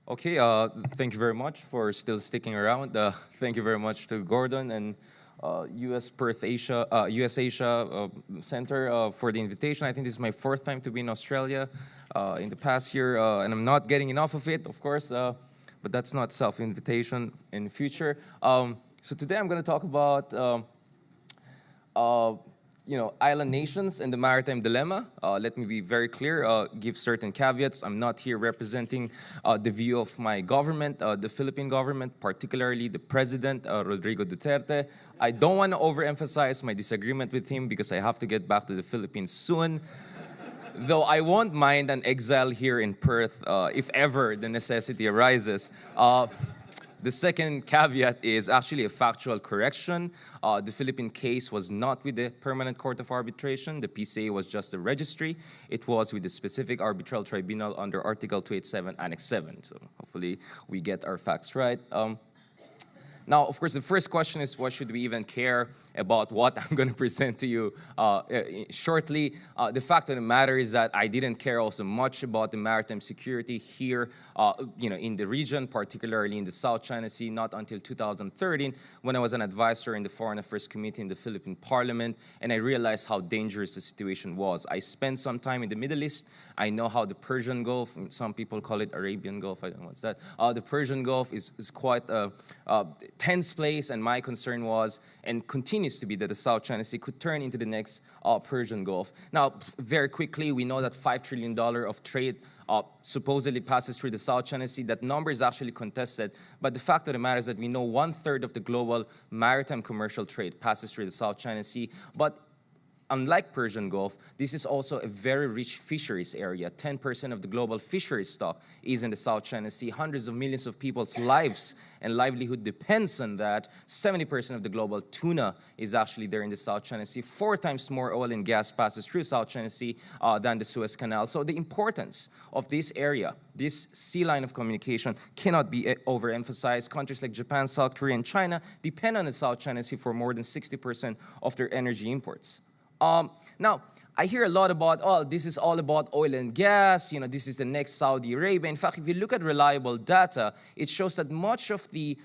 Okay, thank you very much for still sticking around. Thank you very much to Gordon and USAsia Center for the invitation. I think this is my fourth time to be in Australia in the past year, and I'm not getting enough of it, of course, but that's not self-invitation in the future. So today I'm going to talk about uh, island nations and the maritime dilemma. Let me be very clear, give certain caveats. I'm not here representing the view of my government, the Philippine government, particularly the president, Rodrigo Duterte. I don't want to overemphasize my disagreement with him because I have to get back to the Philippines soon. Though I won't mind an exile here in Perth if ever the necessity arises. The second caveat is actually a factual correction. The Philippine case was not with the Permanent Court of Arbitration. The PCA was just a registry. It was with the specific arbitral tribunal under Article 287, Annex 7. So hopefully we get our facts right. Now, of course, the first question is, what should we even care about what I'm going to present to you shortly? The fact of the matter is that I didn't care also much about the maritime security here, in the region, particularly in the South China Sea, not until 2013, when I was an advisor in the Foreign Affairs Committee in the Philippine Parliament, and I realized how dangerous the situation was. I spent some time in the Middle East. I know how the Persian Gulf, some people call it Arabian Gulf, I don't know what's that. The Persian Gulf is quite tense place, and my concern was, and continues to be, that the South China Sea could turn into the next Persian Gulf. Now, very quickly, we know that $5 trillion of trade supposedly passes through the South China Sea. That number is actually contested, but the fact of the matter is that we know 1/3 of the global maritime commercial trade passes through the South China Sea, but unlike Persian Gulf, this is also a very rich fisheries area. 10% of the global fisheries stock is in the South China Sea. Hundreds of millions of people's lives and livelihood depends on that. 70% of the global tuna is actually there in the South China Sea. 4 times more oil and gas passes through South China Sea than the Suez Canal. So the importance of this area, this sea line of communication, cannot be overemphasized. Countries like Japan, South Korea, and China depend on the South China Sea for more than 60% of their energy imports. Now, I hear a lot about, this is all about oil and gas, this is the next Saudi Arabia. In fact, if you look at reliable data, it shows that much of the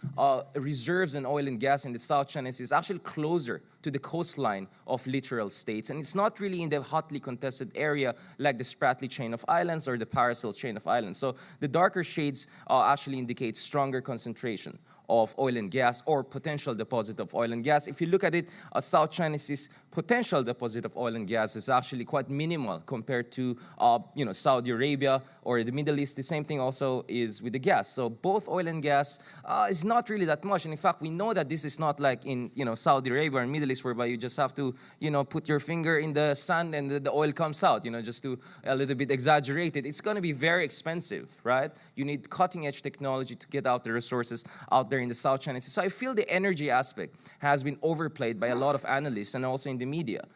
reserves in oil and gas in the South China Sea is actually closer to the coastline of littoral states. And it's not really in the hotly contested area like the Spratly chain of islands or the Paracel chain of islands. So the darker shades actually indicate stronger concentration of oil and gas or potential deposit of oil and gas. If you look at it, South China Sea's potential deposit of oil and gas is actually quite minimal compared to Saudi Arabia or the Middle East. The same thing also is with the gas. So both oil and gas is not really that much. And in fact, we know that this is not like in Saudi Arabia and Middle East, whereby you just have to put your finger in the sand and the oil comes out. Just to a little bit exaggerate it. It's going to be very expensive, right? You need cutting edge technology to get out the resources out there in the South China Sea. So I feel the energy aspect has been overplayed by a lot of analysts and also in the media.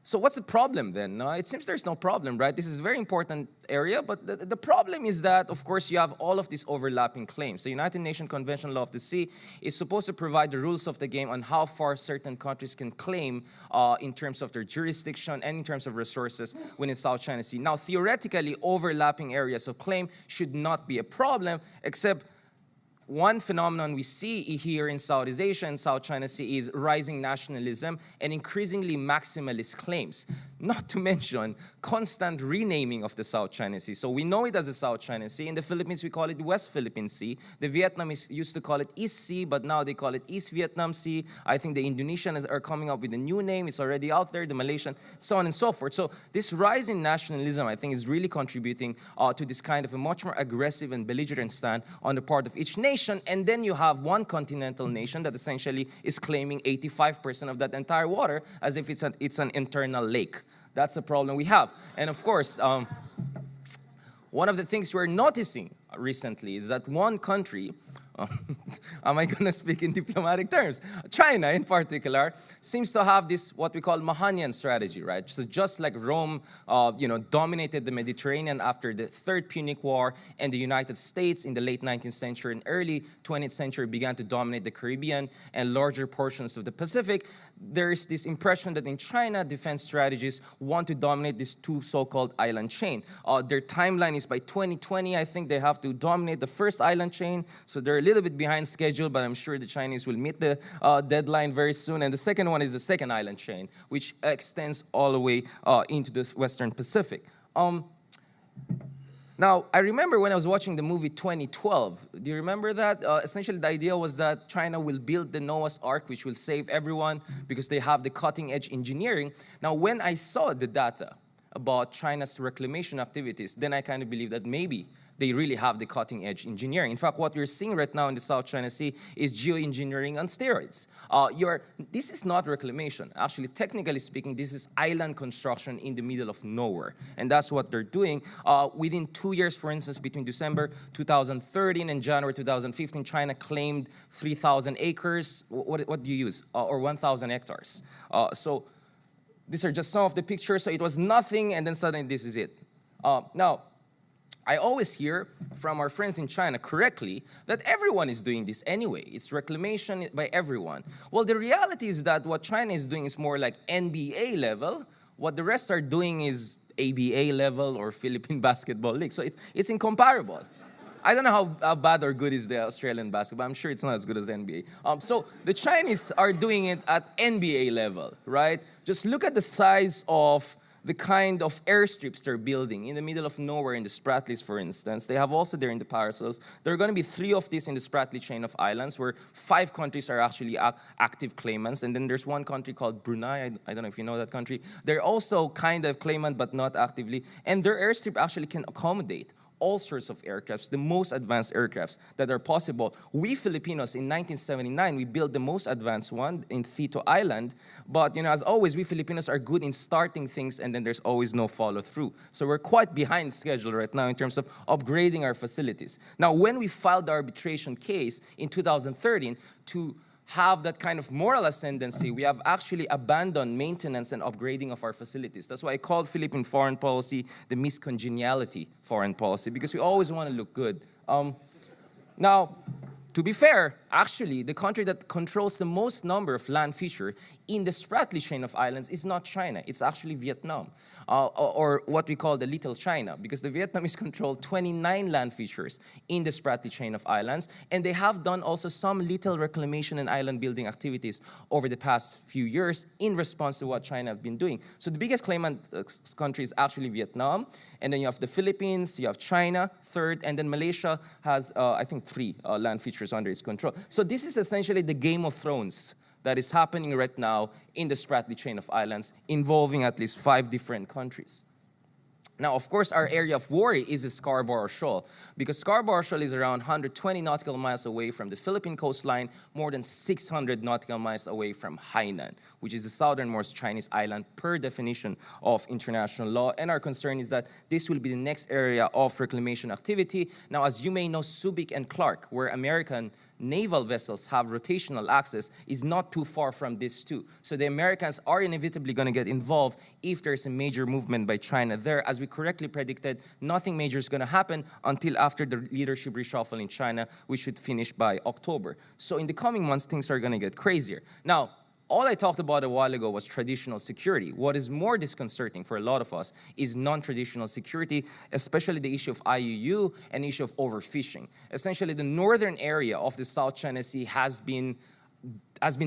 So what's the problem then? No, it seems there's no problem, right? This is a very important area, but the problem is that, of course, you have all of these overlapping claims. The United Nations Convention Law of the Sea is supposed to provide the rules of the game on how far certain countries can claim in terms of their jurisdiction and in terms of resources within South China Sea. Now, theoretically, overlapping areas of claim should not be a problem, except one phenomenon we see here in Southeast Asia and South China Sea is rising nationalism and increasingly maximalist claims, not to mention constant renaming of the South China Sea. So we know it as the South China Sea. In the Philippines, we call it West Philippine Sea. The Vietnamese used to call it East Sea, but now they call it East Vietnam Sea. I think the Indonesians are coming up with a new name. It's already out there, the Malaysian, so on and so forth. So this rise in nationalism, I think, is really contributing to this kind of a much more aggressive and belligerent stand on the part of each nation. And then you have one continental nation that essentially is claiming 85% of that entire water as if it's an internal lake. That's the problem we have. And of course, one of the things we're noticing recently is that one country, am I going to speak in diplomatic terms? China, in particular, seems to have this, what we call Mahanian strategy, right? So just like Rome, dominated the Mediterranean after the Third Punic War, and the United States in the late 19th century and early 20th century began to dominate the Caribbean and larger portions of the Pacific, there is this impression that in China, defense strategies want to dominate these two so-called island chain. Their timeline is by 2020, I think they have to dominate the first island chain, so they're a little bit behind schedule, but I'm sure the Chinese will meet the deadline very soon. And the second one is the second island chain, which extends all the way into the Western Pacific. Now, I remember when I was watching the movie 2012. Do you remember that? Essentially, the idea was that China will build the Noah's Ark, which will save everyone because they have the cutting-edge engineering. Now, when I saw the data about China's reclamation activities, then I kind of believe that maybe they really have the cutting-edge engineering. In fact, what we're seeing right now in the South China Sea is geoengineering on steroids. This is not reclamation. Actually, technically speaking, this is island construction in the middle of nowhere. And that's what they're doing. Within 2 years, for instance, between December 2013 and January 2015, China claimed 3,000 acres. What do you use? Or 1,000 hectares. So these are just some of the pictures. So it was nothing, and then suddenly this is it. Now, I always hear from our friends in China correctly that everyone is doing this anyway. It's reclamation by everyone. Well, the reality is that what China is doing is more like NBA level. What the rest are doing is ABA level or Philippine Basketball League. So it's incomparable. I don't know how bad or good is the Australian basketball. I'm sure it's not as good as the NBA. So the Chinese are doing it at NBA level, right? Just look at the size of the kind of airstrips they're building in the middle of nowhere in the Spratlys, for instance. They have also there in the Paracels. There are going to be 3 of these in the Spratly chain of islands where 5 countries are actually active claimants. And then there's one country called Brunei. I don't know if you know that country. They're also kind of claimant, but not actively. And their airstrip actually can accommodate all sorts of aircrafts, the most advanced aircrafts that are possible. We Filipinos in 1979, we built the most advanced one in Thito Island. But as always, we Filipinos are good in starting things and then there's always no follow through. So we're quite behind schedule right now in terms of upgrading our facilities. Now, when we filed the arbitration case in 2013 to have that kind of moral ascendancy, we have actually abandoned maintenance and upgrading of our facilities. That's why I called Philippine foreign policy the miscongeniality foreign policy, because we always want to look good. Now, to be fair, actually, the country that controls the most number of land feature in the Spratly chain of islands is not China. It's actually Vietnam, or what we call the Little China, because the Vietnamese control 29 land features in the Spratly chain of islands, and they have done also some little reclamation and island building activities over the past few years in response to what China have been doing. So the biggest claimant country is actually Vietnam, and then you have the Philippines, you have China, third, and then Malaysia has, I think, 3 land features under its control. So this is essentially the Game of Thrones that is happening right now in the Spratly chain of islands, involving at least 5 different countries. Now, of course, our area of worry is the Scarborough Shoal, because Scarborough Shoal is around 120 nautical miles away from the Philippine coastline, more than 600 nautical miles away from Hainan, which is the southernmost Chinese island per definition of international law. And our concern is that this will be the next area of reclamation activity. Now, as you may know, Subic and Clark, where American naval vessels have rotational access, is not too far from this too. So the Americans are inevitably going to get involved if there's a major movement by China there. As we correctly predicted, nothing major is going to happen until after the leadership reshuffle in China, which should finish by October. So in the coming months, things are going to get crazier. Now, all I talked about a while ago was traditional security. What is more disconcerting for a lot of us is non-traditional security, especially the issue of IUU and issue of overfishing. Essentially, the northern area of the South China Sea has been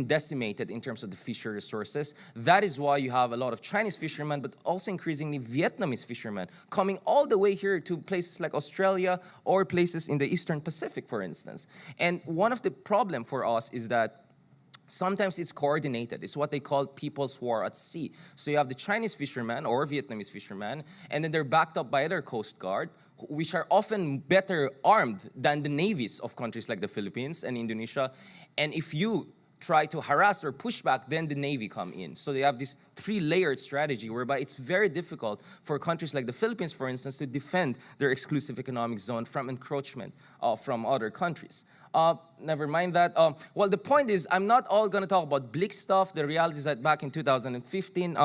decimated in terms of the fishery resources. That is why you have a lot of Chinese fishermen, but also increasingly Vietnamese fishermen coming all the way here to places like Australia or places in the Eastern Pacific, for instance. And one of the problems for us is that sometimes it's coordinated. It's what they call people's war at sea. So you have the Chinese fishermen or Vietnamese fishermen, and then they're backed up by their Coast Guard, which are often better armed than the navies of countries like the Philippines and Indonesia. And if you try to harass or push back, then the Navy come in. So they have this 3-layered strategy whereby it's very difficult for countries like the Philippines, for instance, to defend their exclusive economic zone from encroachment from other countries. Never mind that. Well, the point is, I'm not all going to talk about bleak stuff. The reality is that back in 2015,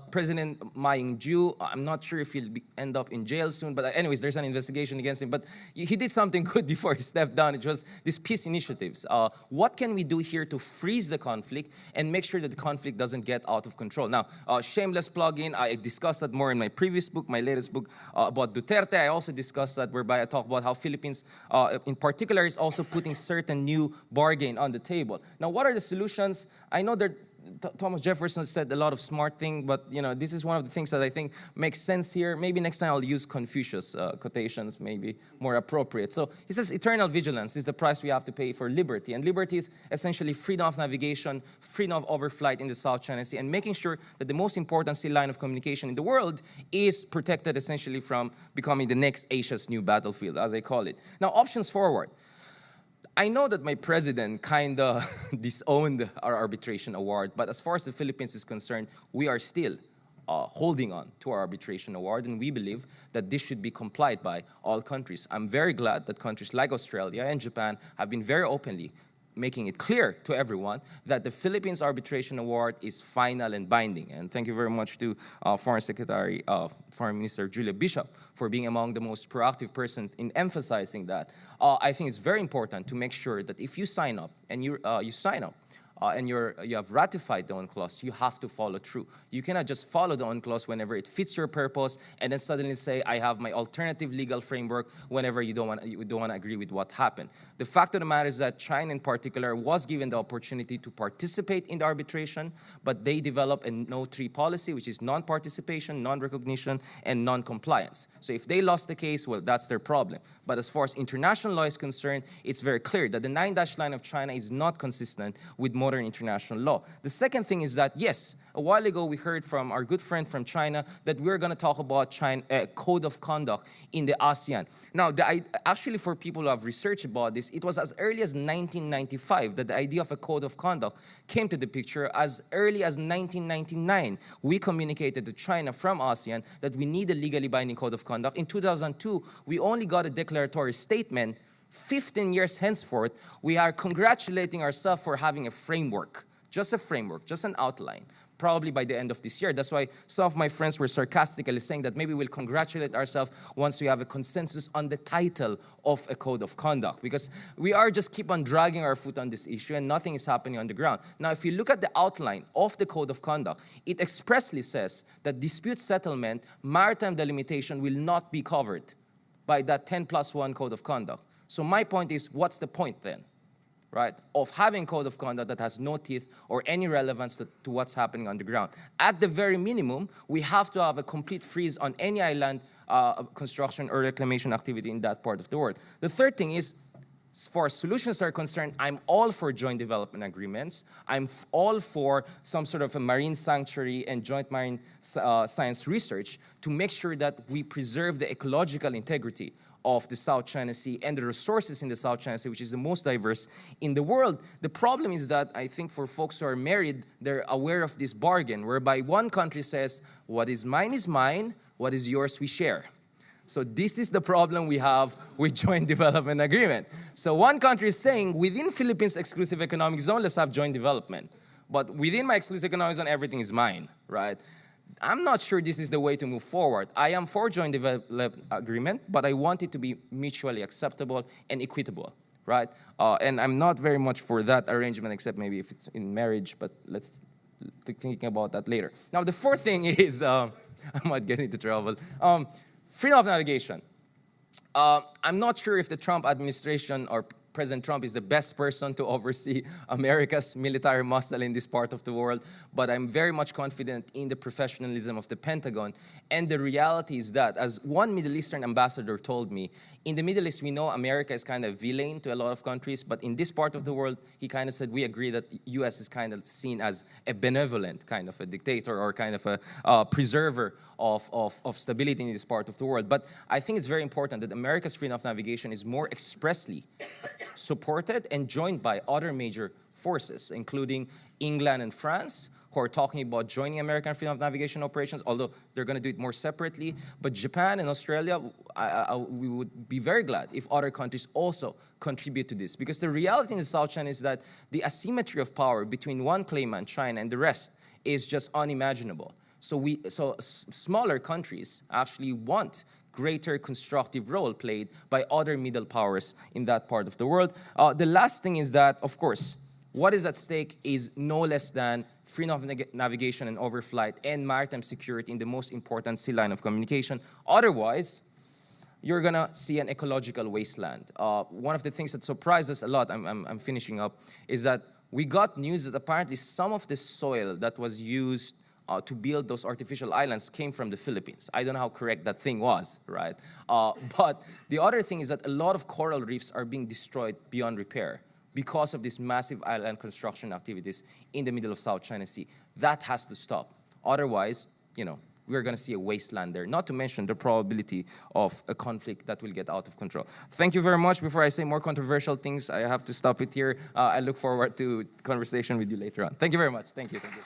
President Ma Ying-jeou, I'm not sure if he'll end up in jail soon, but anyways, there's an investigation against him. But he did something good before he stepped down. It was these peace initiatives. What can we do here to freeze the conflict and make sure that the conflict doesn't get out of control? Now, shameless plug-in, I discussed that more in my previous book, my latest book about Duterte. I also discussed that, whereby I talk about how Philippines, in particular, is also putting certain new bargain on the table. Now, what are the solutions? I know that Thomas Jefferson said a lot of smart things, but this is one of the things that I think makes sense here. Maybe next time I'll use Confucius quotations, maybe more appropriate. So he says, eternal vigilance is the price we have to pay for liberty. And liberty is essentially freedom of navigation, freedom of overflight in the South China Sea, and making sure that the most important sea line of communication in the world is protected essentially from becoming the next Asia's new battlefield, as I call it. Now, options forward. I know that my president kind of disowned our arbitration award, but as far as the Philippines is concerned, we are still holding on to our arbitration award, and we believe that this should be complied by all countries. I'm very glad that countries like Australia and Japan have been very openly making it clear to everyone that the Philippines Arbitration Award is final and binding. And thank you very much to Foreign Minister Julia Bishop for being among the most proactive persons in emphasizing that. I think it's very important to make sure that if you sign up and you have ratified the UNCLOS, you have to follow through. You cannot just follow the UNCLOS whenever it fits your purpose and then suddenly say, I have my alternative legal framework whenever you don't want to agree with what happened. The fact of the matter is that China in particular was given the opportunity to participate in the arbitration, but they developed a no-3 policy, which is non-participation, non-recognition, and non-compliance. So if they lost the case, well, that's their problem. But as far as international law is concerned, it's very clear that the 9-dash line of China is not consistent with modern international law. The second thing is that, yes, a while ago we heard from our good friend from China that we're going to talk about code of conduct in the ASEAN. Now, actually for people who have researched about this, it was as early as 1995 that the idea of a code of conduct came to the picture. As early as 1999, we communicated to China from ASEAN that we need a legally binding code of conduct. In 2002, we only got a declaratory statement. 15 years henceforth, we are congratulating ourselves for having a framework, just an outline, probably by the end of this year. That's why some of my friends were sarcastically saying that maybe we'll congratulate ourselves once we have a consensus on the title of a code of conduct, because we are just keep on dragging our foot on this issue and nothing is happening on the ground. Now, if you look at the outline of the code of conduct, it expressly says that dispute settlement, maritime delimitation will not be covered by that 10+1 code of conduct. So my point is, what's the point then, right, of having code of conduct that has no teeth or any relevance to what's happening on the ground? At the very minimum, we have to have a complete freeze on any island construction or reclamation activity in that part of the world. The third thing is, as far as solutions are concerned, I'm all for joint development agreements. I'm all for some sort of a marine sanctuary and joint marine science research to make sure that we preserve the ecological integrity of the South China Sea and the resources in the South China Sea, which is the most diverse in the world. The problem is that I think for folks who are married, they're aware of this bargain, whereby one country says, what is mine, what is yours we share. So this is the problem we have with joint development agreement. So one country is saying, within Philippines' exclusive economic zone, let's have joint development. But within my exclusive economic zone, everything is mine, right? I'm not sure this is the way to move forward. I am for joint development agreement, but I want it to be mutually acceptable and equitable, right? And I'm not very much for that arrangement, except maybe if it's in marriage, but let's thinking about that later. Now, the fourth thing is, I might get into trouble, freedom of navigation. I'm not sure if the Trump administration or President Trump is the best person to oversee America's military muscle in this part of the world, but I'm very much confident in the professionalism of the Pentagon. And the reality is that, as one Middle Eastern ambassador told me, in the Middle East, we know America is kind of villain to a lot of countries, but in this part of the world, he kind of said, we agree that U.S. is kind of seen as a benevolent kind of a dictator or kind of a preserver of stability in this part of the world. But I think it's very important that America's freedom of navigation is more expressly supported and joined by other major forces, including England and France, who are talking about joining American freedom of navigation operations, although they're going to do it more separately. But Japan and Australia, we would be very glad if other countries also contribute to this. Because the reality in the South China is that the asymmetry of power between one claimant, China, and the rest is just unimaginable. So smaller countries actually want greater constructive role played by other middle powers in that part of the world. The last thing is that, of course, what is at stake is no less than freedom of navigation and overflight and maritime security in the most important sea line of communication. Otherwise, you're gonna see an ecological wasteland. One of the things that surprised us a lot, I'm finishing up, is that we got news that apparently some of the soil that was used to build those artificial islands came from the Philippines. I don't know how correct that thing was, right? But the other thing is that a lot of coral reefs are being destroyed beyond repair because of these massive island construction activities in the middle of South China Sea. That has to stop. Otherwise, we're going to see a wasteland there, not to mention the probability of a conflict that will get out of control. Thank you very much. Before I say more controversial things, I have to stop it here. I look forward to conversation with you later on. Thank you very much. Thank you. Thank you.